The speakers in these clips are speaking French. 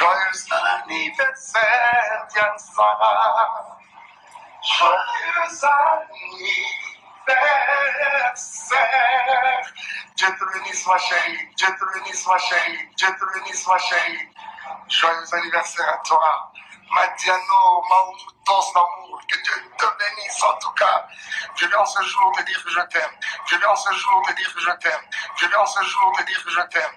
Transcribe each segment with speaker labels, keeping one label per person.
Speaker 1: Joyeux anniversaire, Diane Sarah. Joyeux anniversaire. Dieu te bénisse, ma chérie. Dieu te bénisse, ma chérie. Dieu te bénisse, ma chérie. Joyeux anniversaire à toi. Madiano, Maoutos d'amour, que Dieu te bénisse en tout cas. Je viens en ce jour te dire que je t'aime. Je viens en ce jour te dire que je t'aime. Je viens en ce jour te dire que je t'aime.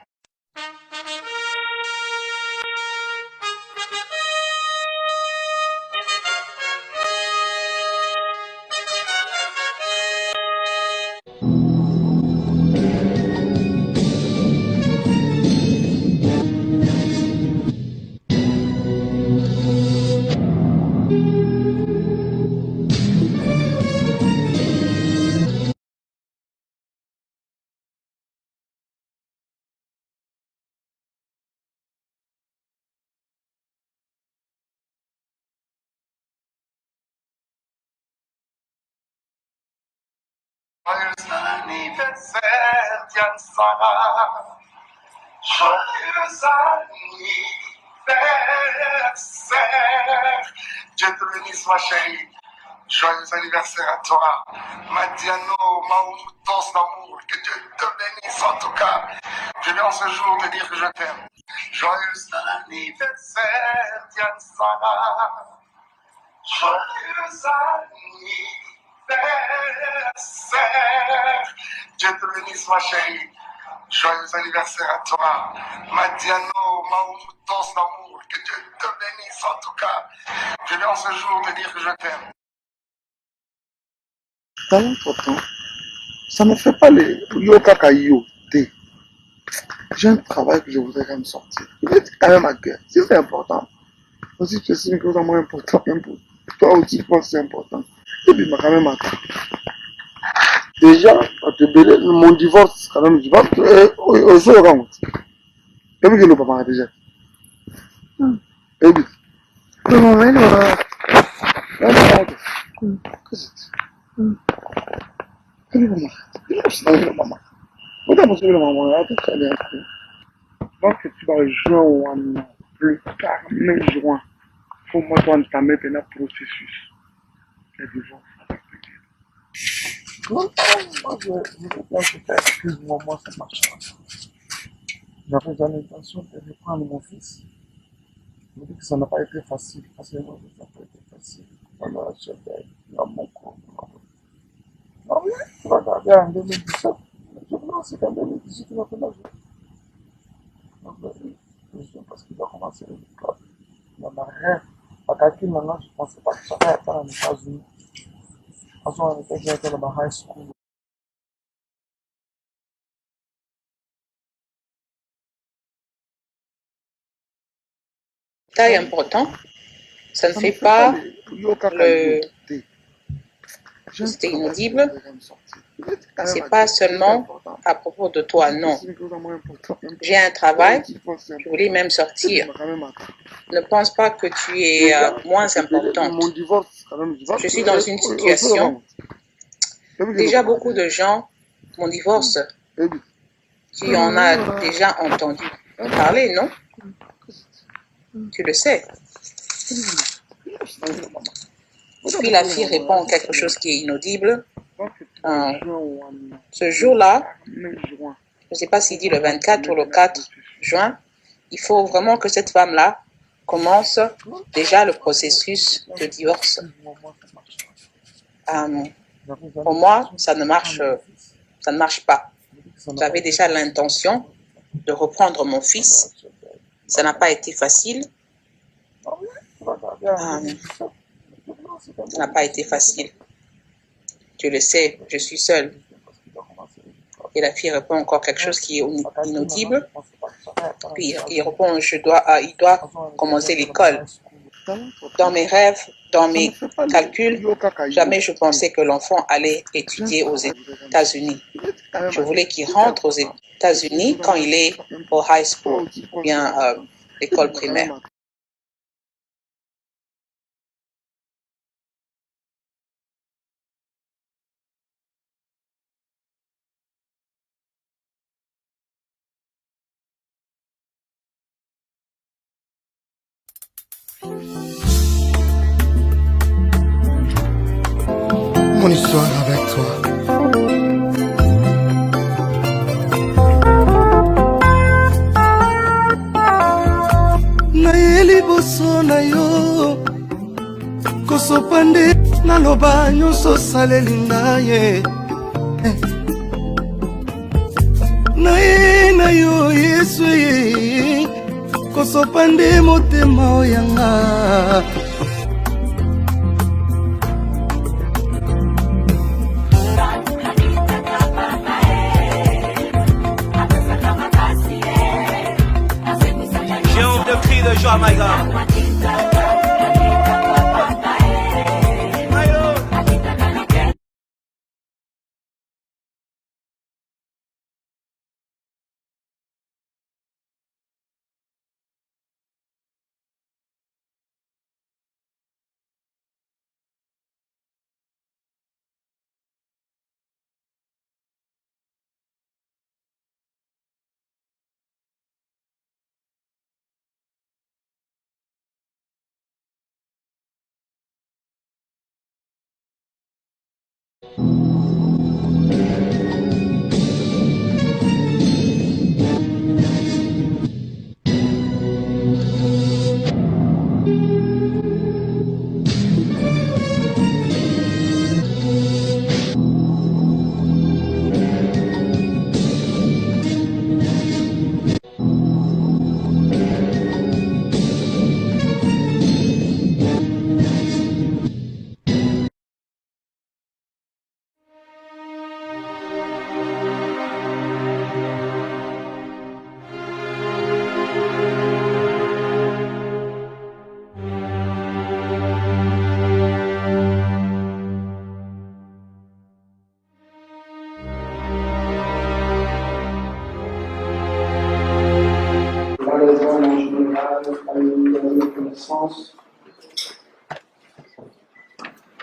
Speaker 1: Joyeux anniversaire, Diane Sarah. Joyeux anniversaire. Dieu te bénisse, ma chérie. Joyeux anniversaire à toi. Madiano, Maoutos d'amour, que Dieu te bénisse en tout cas. Je viens en ce jour te dire que je t'aime. Joyeux anniversaire, Diane Sarah. Joyeux anniversaire. Dieu te bénisse, ma chérie. Joyeux anniversaire à toi. Madiano, Maoutos d'amour, que Dieu te bénisse en tout cas. Je viens en ce jour te dire que je t'aime.
Speaker 2: C'est important. Ça ne fait pas les yoga kayo. J'ai un travail que je voudrais quand même sortir. Il est quand même à cœur. Si c'est important, aussi tu sais que c'est moins important. Toi aussi, je pense que c'est important. Et puis, il m'a quand même à cœur. Déjà, mon divorce, quand même, je pense que au jour où et puis, le papa déjà. Et puis, le moment, il aura. Qu'est-ce que c'est? Le maman. Pourquoi parce que le maman, là, tout ça, bien. Donc, tu vas rejoindre plus tard, mai, juin. Faut moi, toi, entamer un processus de divorce. Non, moi, je fais, excuse-moi, moi, ça marche pas. J'avais déjà l'intention de reprendre mon fils. Je me dis que ça n'a pas été facile, parce que moi, ça n'a pas été facile. Pendant la cheville, dans mon corps. Non, mais, tu vas regarder en 2017. Je pense qu'en 2018, il va faire la journée. Donc, je parce qu'il va commencer l'école. Dans ma rêve, à calcul maintenant, je ne pensais pas que ça allait être aux États-Unis. Parce qu'on était déjà dans ma high school.
Speaker 3: Détail important, ça ne
Speaker 2: Ça
Speaker 3: fait
Speaker 2: ne fait pas
Speaker 3: pas
Speaker 2: les yoga
Speaker 3: le
Speaker 2: kayo.
Speaker 3: c'était inaudible, c'est
Speaker 2: C'est
Speaker 3: pas seulement à propos de toi, non. J'ai un travail, je voulais même sortir. Ne pense pas que tu es moins importante. Je suis dans une situation, déjà beaucoup de gens, mon divorce, tu en as déjà entendu parler, non? Tu le sais. Puis la fille répond quelque chose qui est inaudible. Ce jour-là, je ne sais pas s'il dit le 24 ou le 4 juin, il faut vraiment que cette femme-là commence déjà le processus de divorce. Pour moi, ça ne marche pas. J'avais déjà l'intention de reprendre mon fils. Ça n'a pas été facile. Ça n'a pas été facile. Tu le sais, je suis seule. Et la fille répond encore quelque chose qui est inaudible. Puis il répond, il doit commencer l'école. Dans mes rêves, dans mes calculs, jamais je pensais que l'enfant allait étudier aux États-Unis. Je voulais qu'il rentre aux États-Unis quand il est au high school, ou bien l'école primaire.
Speaker 1: Mon histoire avec toi. Naeli boso na yo kosopande naloba nyonso saleli ngaye naye na yo Yesu ye kosopande motema oyanga
Speaker 4: J'ai honte de cri de joie, my God.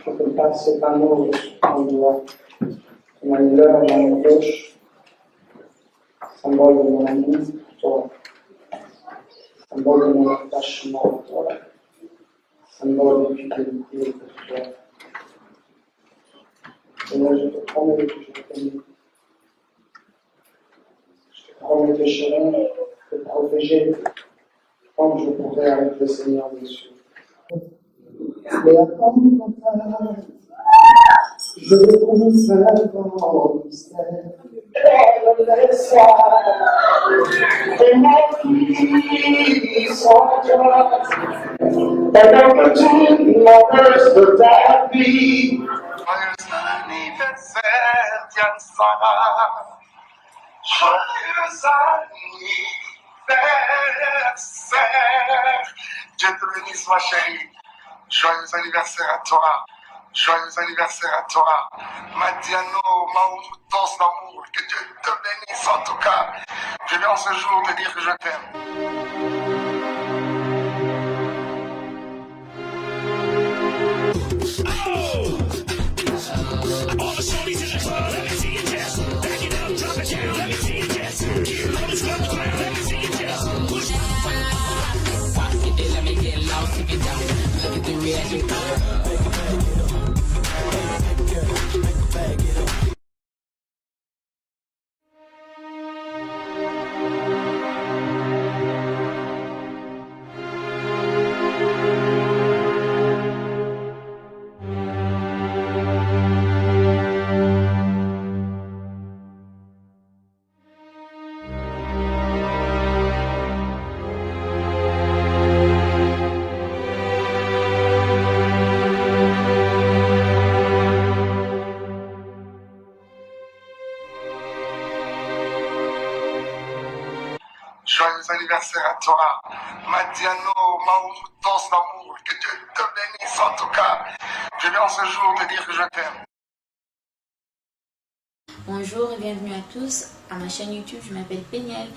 Speaker 5: Je peux passer par nous en doigt. Ma douleur dans mon gauche, symbole de mon amour pour toi, symbole de mon attachement pour toi, symbole de fidélité pour toi. Seigneur, je te promets que je t'aime. Je te promets de chérir, de protéger, comme je pourrai avec le Seigneur des cieux. Mais attends, je veux qu'on s'aime dans le mystère. Le soir, et ma vie sans toi. Pendant que tu m'empêches de ta vie.
Speaker 1: Joyeux anniversaire, Diane Sarah. Joyeux anniversaire. Dieu te bénisse, ma chérie. Joyeux anniversaire à toi. Joyeux anniversaire à toi. Madiano, Maoutos d'amour. Que Dieu te bénisse en tout cas. Je viens en ce jour te dire que je t'aime. Joyeux anniversaire à toi. Madiano, Maoutos d'amour. Que Dieu te bénisse en tout cas. Je viens en ce jour te dire que je t'aime.
Speaker 6: Bonjour et bienvenue à tous à ma chaîne YouTube, je m'appelle Péniel.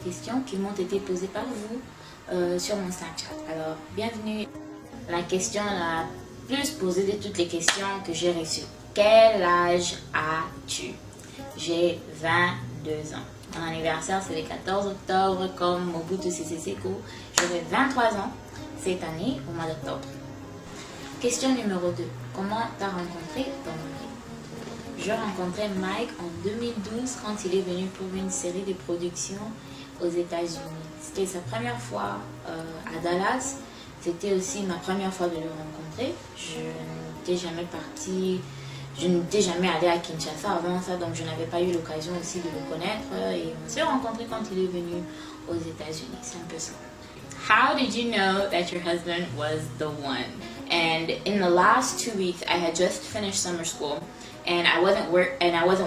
Speaker 6: questions qui m'ont été posées par vous sur mon Snapchat. Alors, bienvenue. La question la plus posée de toutes les questions que j'ai reçues. Quel âge as-tu? J'ai 22 ans. Mon anniversaire, c'est le 14 octobre, comme Mobutu Sese Seko. J'aurai 23 ans cette année, au mois d'octobre. Question numéro 2. Comment t'as rencontré ton mari? Je rencontrais Mike en 2012 quand il est venu pour une série de productions aux États-Unis. C'était sa première fois à Dallas. C'était aussi ma première fois de le rencontrer. Je n'étais jamais partie, je n'étais jamais allée à Kinshasa avant ça, donc je n'avais pas eu l'occasion aussi de le connaître. Et on s'est rencontrés quand il est venu aux États-Unis. C'est un peu ça. How did you know that your husband was the one? And in the last 2 weeks, I had just finished summer school, and I wasn't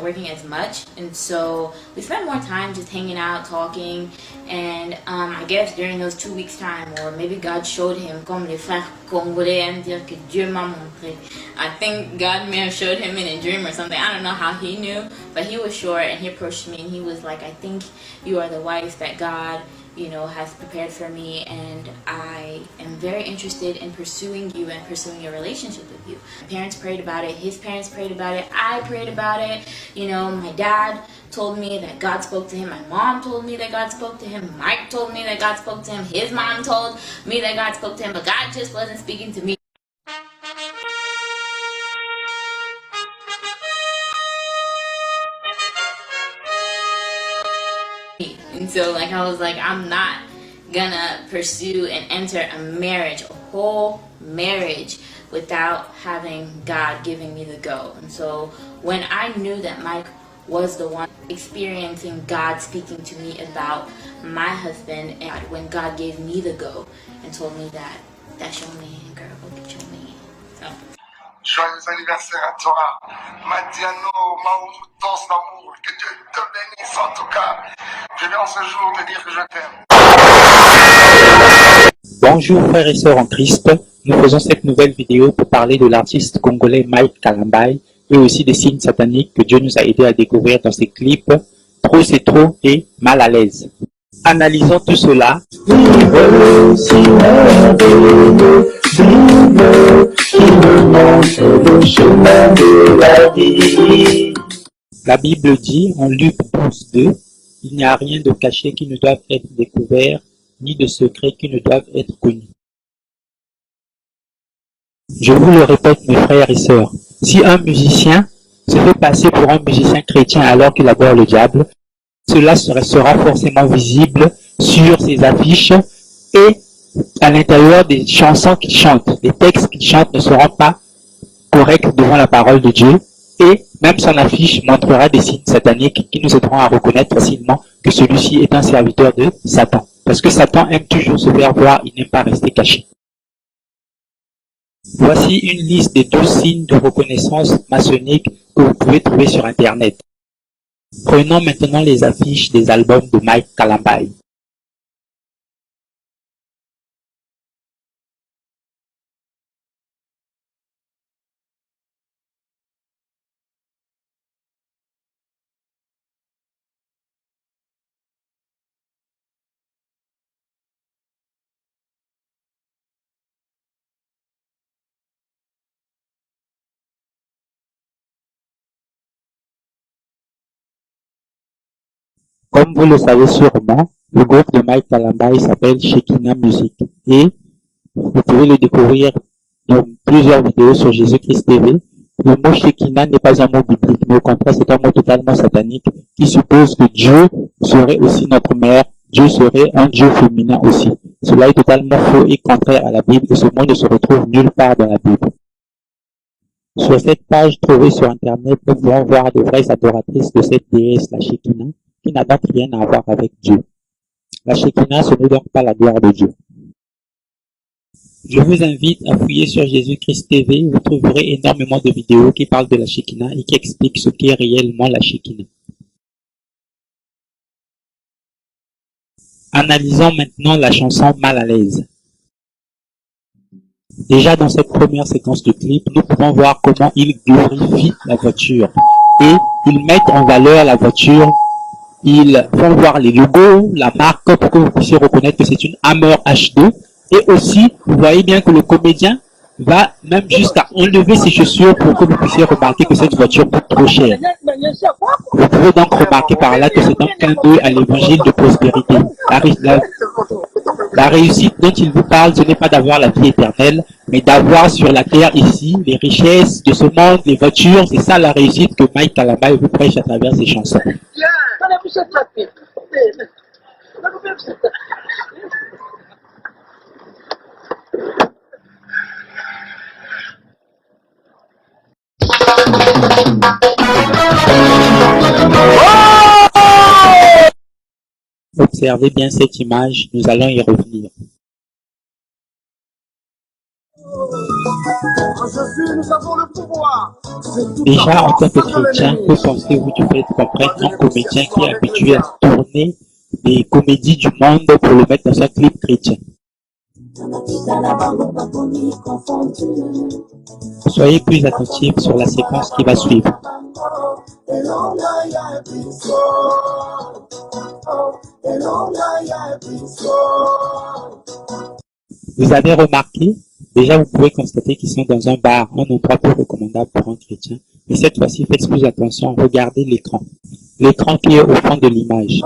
Speaker 6: working as much, and so we spent more time just hanging out, talking, and I guess during those 2 weeks time, or maybe God showed him, comme les frères congolais aiment dire que Dieu m'a montré. I think God may have showed him in a dream or something. I don't know how he knew, but he was sure, and he approached me, and he was like, I think you are the wife that God, you know, has prepared for me, and I am very interested in pursuing you and pursuing a relationship with you. My parents prayed about it, his parents prayed about it, I prayed about it. You know, my dad told me that God spoke to him, my mom told me that God spoke to him, Mike told me that God spoke to him, his mom told me that God spoke to him, but God just wasn't speaking to me. And so like I was like, I'm not gonna pursue and enter a marriage, a whole marriage, without having God giving me the go. And so when I knew that Mike was the one experiencing God speaking to me about my husband, and when God gave me the go and told me that, that's your man, girl, go get your man. So
Speaker 1: Joyeux anniversaire à toi, Madiano, Maoutos d'amour, que Dieu te bénisse en tout cas. Je viens en ce jour te dire que je t'aime.
Speaker 7: Bonjour frères et sœurs en Christ, nous faisons cette nouvelle vidéo pour parler de l'artiste congolais Mike Kalambay et aussi des signes sataniques que Dieu nous a aidés à découvrir dans ses clips Trop c'est trop et Mal à l'aise. Analysons tout cela. La Bible dit en Luc 12:2, il n'y a rien de caché qui ne doive être découvert, ni de secret qui ne doivent être connus. Je vous le répète mes frères et sœurs, si un musicien se fait passer pour un musicien chrétien alors qu'il adore le diable, cela sera forcément visible sur ses affiches et à l'intérieur des chansons qu'il chante. Les textes qu'il chante ne seront pas corrects devant la parole de Dieu et même son affiche montrera des signes sataniques qui nous aideront à reconnaître facilement que celui-ci est un serviteur de Satan. Parce que Satan aime toujours se faire voir, il n'aime pas rester caché. Voici une liste des 12 signes de reconnaissance maçonnique que vous pouvez trouver sur Internet. Prenons maintenant les affiches des albums de Mike Kalambay. Comme vous le savez sûrement, le groupe de Mike Kalambay s'appelle Shekinah Music et vous pouvez le découvrir dans plusieurs vidéos sur Jésus-Christ TV. Le mot Shekinah n'est pas un mot biblique, mais au contraire c'est un mot totalement satanique qui suppose que Dieu serait aussi notre mère, Dieu serait un Dieu féminin aussi. Cela est totalement faux et contraire à la Bible et ce mot ne se retrouve nulle part dans la Bible. Sur cette page trouvée sur Internet, nous pouvons voir de vraies adoratrices de cette déesse, la Shekinah, qui n'a donc rien à voir avec Dieu. La Shekinah, ce n'est donc pas la gloire de Dieu. Je vous invite à fouiller sur Jésus-Christ TV, vous trouverez énormément de vidéos qui parlent de la Shekinah et qui expliquent ce qu'est réellement la Shekinah. Analysons maintenant la chanson Mal à l'aise. Déjà dans cette première séquence de clip, nous pouvons voir comment ils glorifient la voiture et ils mettent en valeur la voiture Ils font voir les logos, la marque, pour que vous puissiez reconnaître que c'est une Hammer H2. Et aussi, vous voyez bien que le comédien va même jusqu'à enlever ses chaussures pour que vous puissiez remarquer que cette voiture coûte trop cher. Vous pouvez donc remarquer par là que c'est un clin d'œil à l'évangile de prospérité. La réussite dont il vous parle, ce n'est pas d'avoir la vie éternelle, mais d'avoir sur la terre ici les richesses de ce monde, les voitures. C'est ça la réussite que Mike Kalambaye vous prêche à travers ses chansons. Observez bien cette image, nous allons y revenir. Déjà, en tant que chrétien, que pensez-vous du fait qu'on prenne un comédien qui est habitué à tourner des comédies du monde pour le mettre dans un clip chrétien? Soyez plus attentifs sur la séquence qui va suivre. Vous avez remarqué, déjà vous pouvez constater qu'ils sont dans un bar, un endroit peu recommandable pour un chrétien. Mais cette fois-ci, faites plus attention, regardez l'écran. L'écran qui est au fond de l'image.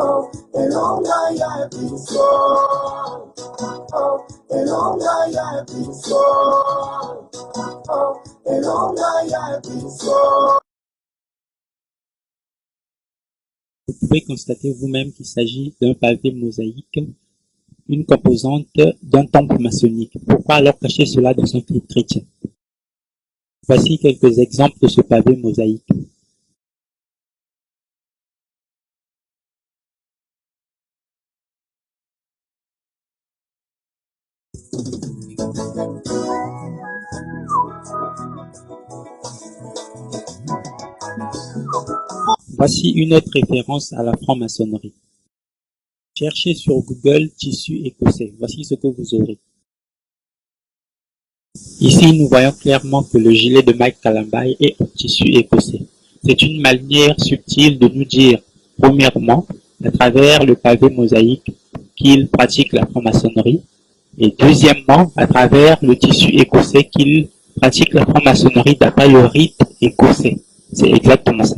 Speaker 7: Vous pouvez constater vous-même qu'il s'agit d'un pavé mosaïque, une composante d'un temple maçonnique. Pourquoi alors cacher cela dans un clip chrétien? Voici quelques exemples de ce pavé mosaïque. Voici une autre référence à la franc-maçonnerie. Cherchez sur Google tissu écossais. Voici ce que vous aurez. Ici, nous voyons clairement que le gilet de Mike Kalambaye est en tissu écossais. C'est une manière subtile de nous dire, premièrement, à travers le pavé mosaïque, qu'il pratique la franc-maçonnerie, et deuxièmement, à travers le tissu écossais, qu'il pratique la franc-maçonnerie d'après le rite écossais. C'est exactement ça.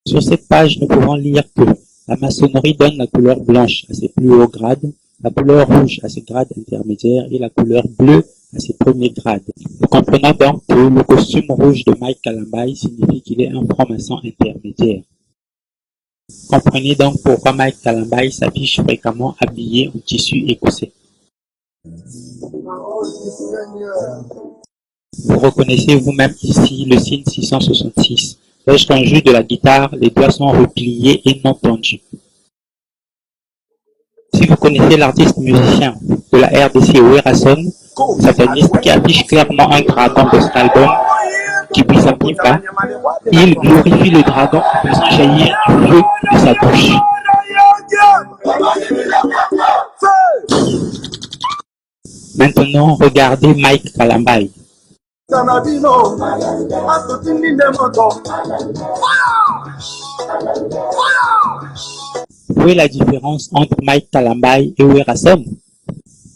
Speaker 7: Sur cette page, nous pouvons lire que la maçonnerie donne la couleur blanche à ses plus hauts grades, la couleur rouge à ses grades intermédiaires et la couleur bleue à ses premiers grades. Nous comprenons donc que le costume rouge de Mike Kalambaye signifie qu'il est un franc-maçon intermédiaire. Comprenez donc pourquoi Mike Kalambaye s'affiche fréquemment habillé en tissu écossais. Vous reconnaissez vous-même ici le signe 666. Lorsqu'on joue de la guitare, les doigts sont repliés et non tendus. Si vous connaissez l'artiste musicien de la RDC Werason, sataniste qui affiche clairement un dragon de cet album qui brille sa pipe, il glorifie le dragon en faisant jaillir du feu de sa bouche. Maintenant, regardez Mike Kalambaye. Où est la différence entre Mike Kalambaye et Werason?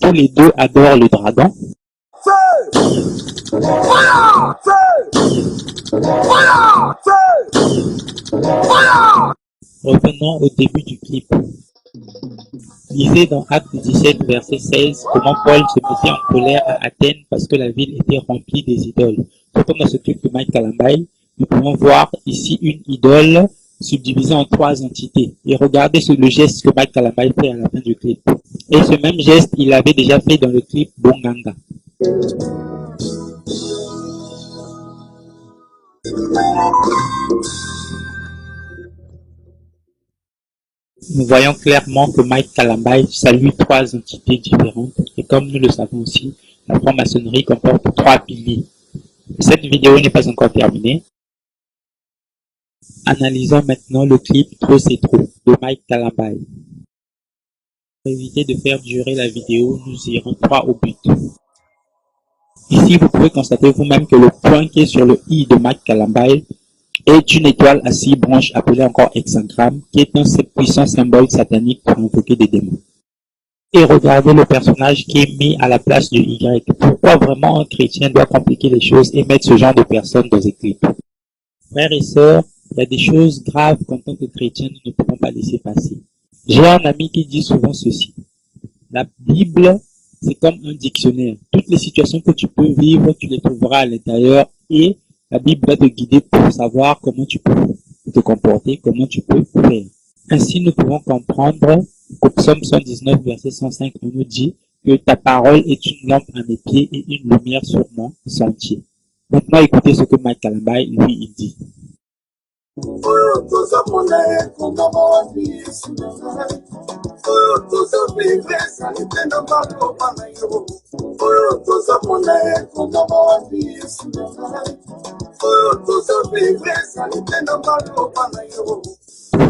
Speaker 7: Tous les deux adorent le dragon. Revenons au début du clip. Lisez dans Acte 17, verset 16, comment Paul se mettait en colère à Athènes parce que la ville était remplie des idoles. Tout comme dans ce clip de Mike Kalambaye, nous pouvons voir ici une idole subdivisée en 3 entités. Et regardez le geste que Mike Kalambaye fait à la fin du clip. Et ce même geste, il l'avait déjà fait dans le clip Bonganga. Nous voyons clairement que Mike Kalambaye salue 3 entités différentes et comme nous le savons aussi, la franc-maçonnerie comporte 3 piliers. Cette vidéo n'est pas encore terminée. Analysons maintenant le clip Trop c'est trop de Mike Kalambaye. Pour éviter de faire durer la vidéo, nous irons droit au but. Ici, vous pouvez constater vous-même que le point qui est sur le i de Mike Kalambaye est une étoile à 6 branches appelée encore hexagramme, qui est un puissant symbole satanique pour invoquer des démons. Et regardez le personnage qui est mis à la place du Y. Pourquoi vraiment un chrétien doit compliquer les choses et mettre ce genre de personnes dans Écriture? Frères et sœurs, il y a des choses graves qu'en tant que chrétien, nous ne pouvons pas laisser passer. J'ai un ami qui dit souvent ceci. La Bible, c'est comme un dictionnaire. Toutes les situations que tu peux vivre, tu les trouveras à l'intérieur et la Bible va te guider pour savoir comment tu peux te comporter, comment tu peux faire. Ainsi, nous pouvons comprendre qu'au psaume 119, verset 105, on nous dit que ta parole est une lampe à mes pieds et une lumière sur mon sentier. Maintenant, écoutez ce que Mike Kalambai, lui, il dit. Pour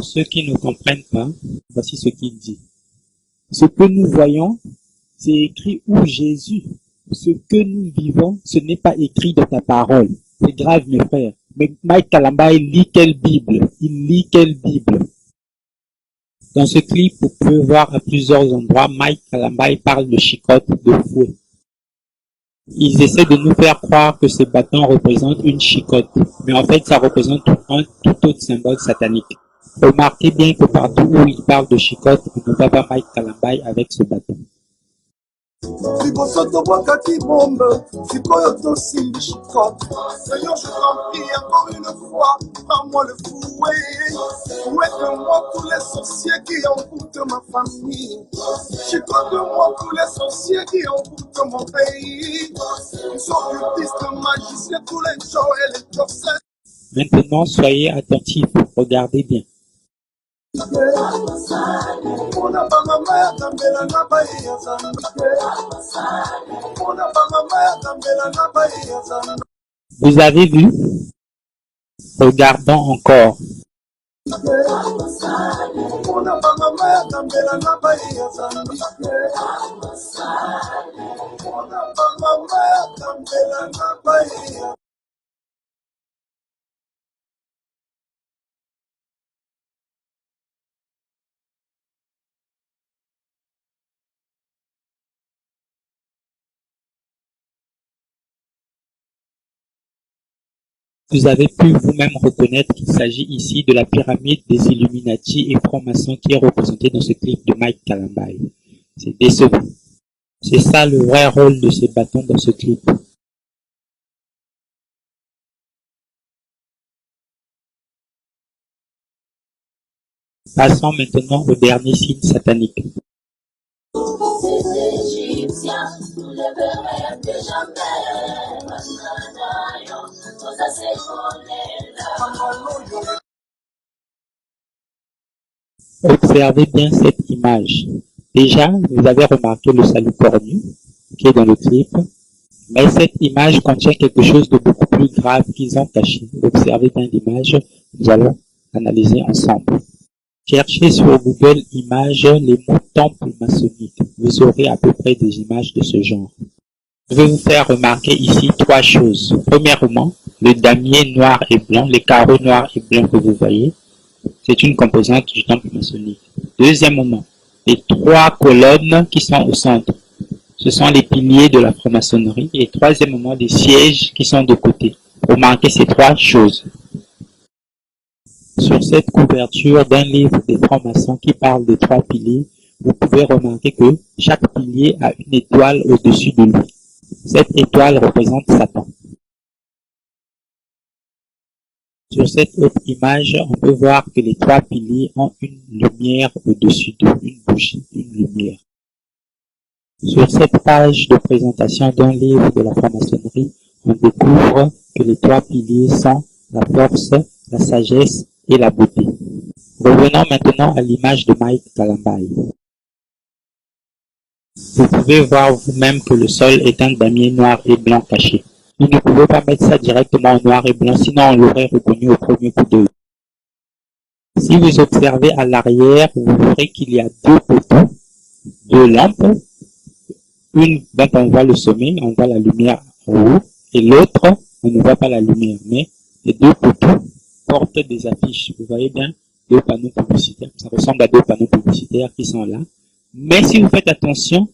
Speaker 7: ceux qui ne comprennent pas, voici ce qu'il dit. Ce que nous voyons, c'est écrit où Jésus. Ce que nous vivons, ce n'est pas écrit dans ta parole. C'est grave, mes frères. Mais Mike Kalambai lit quelle Bible? Il lit quelle Bible? Dans ce clip, vous pouvez voir à plusieurs endroits, Mike Kalambai parle de chicotte, de fouet. Ils essaient de nous faire croire que ces bâtons représentent une chicotte. Mais en fait, ça représente un tout autre symbole satanique. Remarquez bien que partout où il parle de chicotte, on ne voit pas Mike Kalambai avec ce bâton.
Speaker 1: Seigneur, je t'en prie encore une fois, prends-moi le fouet. Fouette-moi tous les sorciers qui envoûtent ma famille. Chicote-moi tous les sorciers qui envoûtent mon pays. Ils sont cultistes, magiciens, tous les gens et les sorciers.
Speaker 7: Maintenant, soyez attentifs, regardez bien. Vous avez vu? Regardons encore. Vous avez pu vous-même reconnaître qu'il s'agit ici de la pyramide des Illuminati et francs-maçons qui est représentée dans ce clip de Mike Kalambai. C'est décevant. C'est ça le vrai rôle de ces bâtons dans ce clip. Passons maintenant au dernier signe satanique. Observez bien cette image. Déjà, vous avez remarqué le salut cornu qui est dans le clip, mais cette image contient quelque chose de beaucoup plus grave qu'ils ont caché. Observez bien l'image, nous allons analyser ensemble. Cherchez sur Google Images les mots temple maçonnique. Vous aurez à peu près des images de ce genre. Je vais vous faire remarquer ici 3 choses. Premièrement, le damier noir et blanc, les carreaux noirs et blancs que vous voyez, c'est une composante du temple maçonnique. Deuxièmement, les 3 colonnes qui sont au centre, ce sont les piliers de la franc-maçonnerie. Et troisièmement, les sièges qui sont de côté. Remarquez ces 3 choses. Sur cette couverture d'un livre des francs-maçons qui parle des 3 piliers, vous pouvez remarquer que chaque pilier a une étoile au-dessus de lui. Cette étoile représente Satan. Sur cette autre image, on peut voir que les 3 piliers ont une lumière au-dessus d'eux, une bougie, une lumière. Sur cette page de présentation d'un livre de la franc-maçonnerie, on découvre que les 3 piliers sont la force, la sagesse et la beauté. Revenons maintenant à l'image de Mike Kalambai. Vous pouvez voir vous-même que le sol est un damier noir et blanc caché. Vous ne pouvez pas mettre ça directement en noir et blanc, sinon on l'aurait reconnu au premier coup d'œil. Si vous observez à l'arrière, vous verrez qu'il y a 2 poteaux, 2 lampes. Une dont on voit le sommet, on voit la lumière en haut, et l'autre, on ne voit pas la lumière, mais les 2 poteaux portent des affiches. Vous voyez bien, 2 panneaux publicitaires. Ça ressemble à 2 panneaux publicitaires qui sont là. Mais si vous faites attention,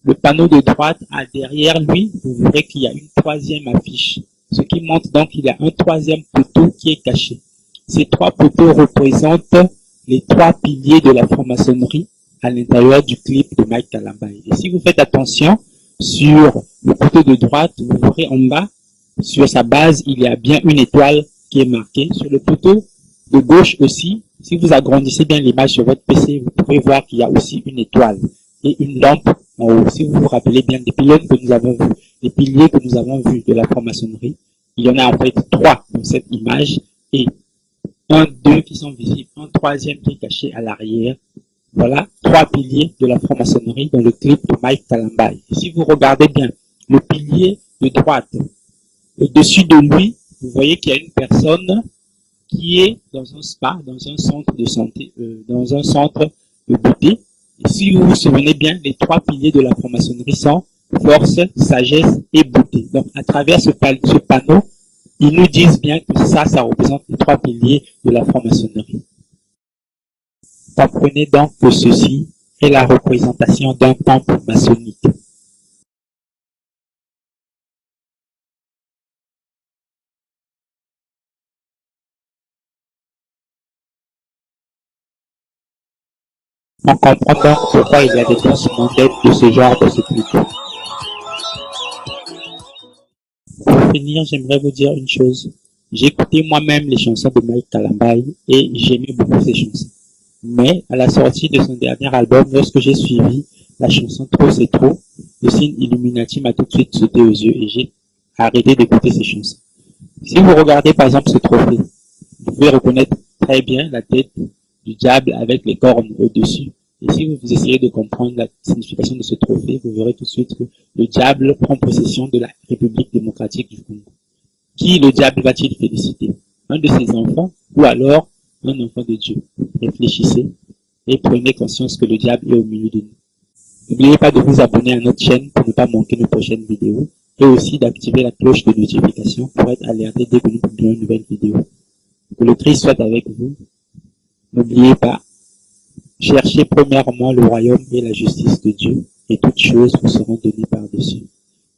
Speaker 7: le panneau de droite a derrière lui, vous verrez qu'il y a une 3e affiche. Ce qui montre donc qu'il y a un 3e poteau qui est caché. Ces 3 poteaux représentent les 3 piliers de la franc-maçonnerie à l'intérieur du clip de Mike Kalambayi. Et si vous faites attention, sur le poteau de droite, vous verrez en bas, sur sa base, il y a bien une étoile qui est marquée. Sur le poteau de gauche aussi, si vous agrandissez bien l'image sur votre PC, vous pouvez voir qu'il y a aussi une étoile et une lampe en haut. Si vous vous rappelez bien des piliers que nous avons vus, les piliers que nous avons vus de la franc-maçonnerie, il y en a en fait 3 dans cette image et 2 qui sont visibles, un 3e qui est caché à l'arrière. Voilà 3 piliers de la franc-maçonnerie dans le clip de Mike Kalambayi. Si vous regardez bien le pilier de droite, au-dessus de lui, vous voyez qu'il y a une personne qui est dans un spa, dans un centre de santé, dans un centre de beauté. Et si vous vous souvenez bien, les 3 piliers de la franc-maçonnerie sont force, sagesse et beauté. Donc, à travers ce panneau, ils nous disent bien que ça représente les 3 piliers de la franc-maçonnerie. Comprenez donc que ceci est la représentation d'un temple maçonnique. On comprend donc pourquoi il y a des bâtiments d'aide de ce genre dans ce clip. Pour finir, j'aimerais vous dire une chose. J'ai écouté moi-même les chansons de Mike Kalambayi et j'aimais beaucoup ces chansons. Mais à la sortie de son dernier album, lorsque j'ai suivi la chanson Trop c'est trop, le signe Illuminati m'a tout de suite sauté aux yeux et j'ai arrêté d'écouter ces chansons. Si vous regardez par exemple ce trophée, vous pouvez reconnaître très bien la tête du diable avec les cornes au-dessus. Et si vous essayez de comprendre la signification de ce trophée, vous verrez tout de suite que le diable prend possession de la République démocratique du Congo. Qui le diable va-t-il féliciter? Un de ses enfants ou alors un enfant de Dieu? Réfléchissez et prenez conscience que le diable est au milieu de nous. N'oubliez pas de vous abonner à notre chaîne pour ne pas manquer nos prochaines vidéos et aussi d'activer la cloche de notification pour être alerté dès que nous publions une nouvelle vidéo. Que le Christ soit avec vous. N'oubliez pas, cherchez premièrement le royaume et la justice de Dieu et toutes choses vous seront données par-dessus.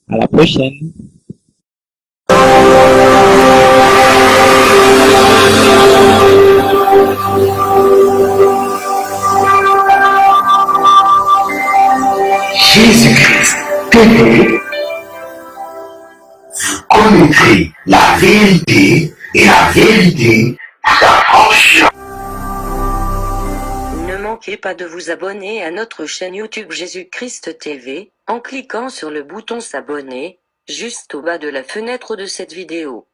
Speaker 7: À la prochaine!
Speaker 8: Jésus-Christ TV, vous connaîtrez la vérité et la vérité vous affranchira.
Speaker 9: Ne manquez pas de vous abonner à notre chaîne YouTube Jésus-Christ TV, en cliquant sur le bouton s'abonner, juste au bas de la fenêtre de cette vidéo.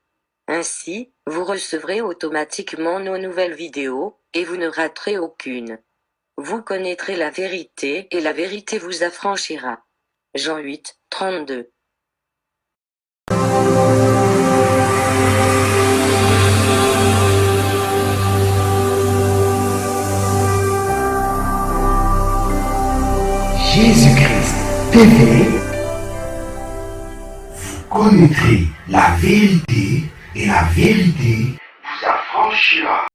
Speaker 9: Ainsi, vous recevrez automatiquement nos nouvelles vidéos, et vous ne raterez aucune. Vous connaîtrez la vérité et la vérité vous affranchira. Jean 8, 32.
Speaker 8: Jésus-Christ TV, vous connaîtrez la vérité et la vérité vous affranchira.